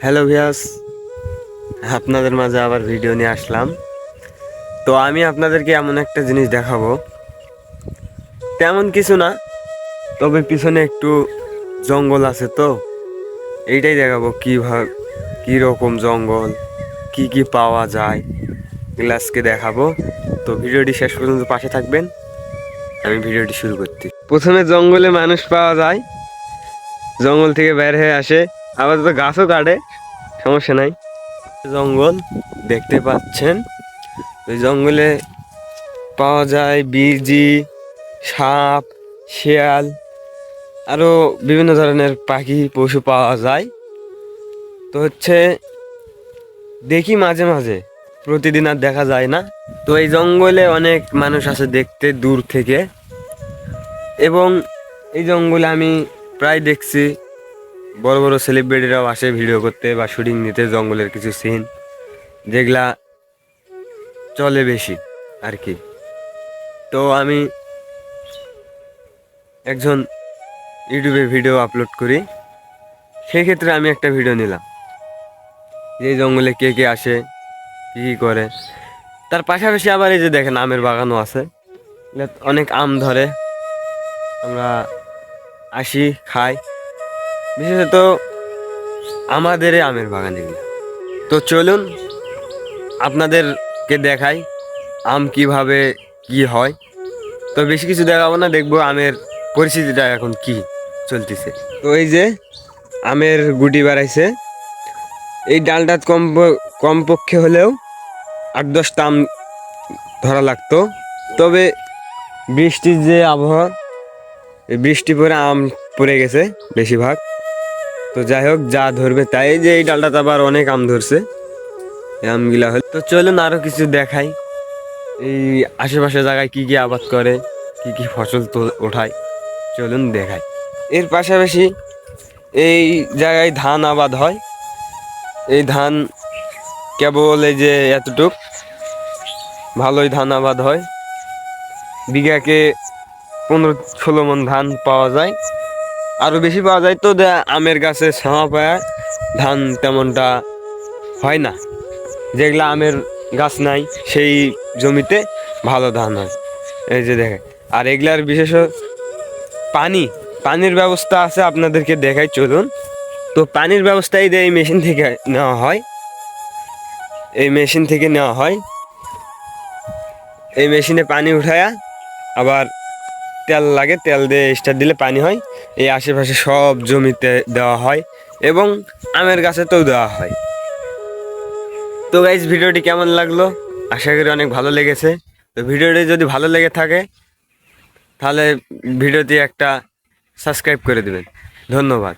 Hello ভিয়াস, আপনাদের মাঝে আবার ভিডিও নিয়ে আসলাম। তো আমি আপনাদেরকে এমন একটা জিনিস দেখাবো, তেমন কিছু না, তবে পিছনে একটু জঙ্গল আছে। তো এইটাই দেখাবো কিভাবে, কী রকম জঙ্গল, কি কি পাওয়া যায়, গ্লাসকে দেখাবো। তো ভিডিওটি শেষ পর্যন্ত পাশে থাকবেন। আমি ভিডিওটি শুরু করছি। প্রথমে জঙ্গলে মানুষ পাওয়া যায়, জঙ্গল থেকে বের হয়ে আসে, আবার তো গাছও কাটে, সমস্যা নাই। জঙ্গল দেখতে পাচ্ছেন, ওই জঙ্গলে পাওয়া যায় বিরজি, সাপ, শিয়াল, আরও বিভিন্ন ধরনের পাখি পশু পাওয়া যায়। তো দেখি মাঝে মাঝে, প্রতিদিন আর দেখা যায় না। তো এই জঙ্গলে অনেক মানুষ আছে দেখতে দূর থেকে, এবং এই জঙ্গলে আমি প্রায় দেখছি বড় বড় সেলিব্রিটিরাও আসে ভিডিও করতে বা শুটিং নিতে জঙ্গলের কিছু সিন, যেগুলা চলে বেশি আর কি। তো আমি একজন ইউটিউবে ভিডিও আপলোড করি, সেই ক্ষেত্রে আমি একটা ভিডিও নিলাম যে এই জঙ্গলে কে কে আসে, কী কী করে। তার পাশাপাশি আবার এই যে দেখেন আমের বাগানও আছে, অনেক আম ধরে, আমরা আসি খাই, বিশেষত আমাদের এই আমের বাগান এগুলো। তো চলুন আপনাদেরকে দেখাই আম কিভাবে কি হয়। তো বেশি কিছু দেখাবো না, দেখবো আমের পরিস্থিতিটা এখন কি চলতেছে। তো এই যে আমের গুটি বাড়াইছে, এই ডালটা কমপক্ষে হলেও 8-10টা আম ধরা লাগতো। তবে বৃষ্টির যে আবহাওয়া, এই বৃষ্টি পরে আম পড়ে গেছে বেশিরভাগ। তো যাই হোক, যা ধরবে তাই। যে এই ডালটাতে আবার অনেক আম ধরছে, এই আমগুলা হল। তো চলুন আরো কিছু দেখাই, এই আশেপাশে জায়গায় কি কি আবাদ করে, কি কি ফসল তো ওঠায়, চলুন দেখাই। এর পাশাপাশি এই জায়গায় ধান আবাদ হয়। এই ধান কেবল এই যে এতটুক, ভালোই ধান আবাদ হয়, বিঘাকে 15-16 মণ ধান পাওয়া যায়, আরও বেশি পাওয়া যায়। তো আমের গাছে ছাওয়া পায় ধান তেমনটা হয় না, যেগুলা আমের গাছ নাই সেই জমিতে ভালো ধান হয়। এই যে দেখে, আর এগুলার বিশেষ পানির ব্যবস্থা আছে, আপনাদেরকে দেখাই চলুন। তো পানির ব্যবস্থা এই মেশিন থেকে নেওয়া হয়, এই মেশিন থেকে নেওয়া হয়। এই মেশিনে পানি উঠায়া আবার তেল লাগে, তেল দিয়ে স্টার্ট দিলে পানি হয়। এই আশেপাশে সব জমিতে দেওয়া হয় এবং আমের গাছেতেও দেওয়া হয়। তো গাইজ, ভিডিওটি কেমন লাগলো? আশা করি অনেক ভালো লেগেছে। তো ভিডিওটি যদি ভালো লেগে থাকে তাহলে ভিডিওটি একটা সাবস্ক্রাইব করে দেবেন। ধন্যবাদ।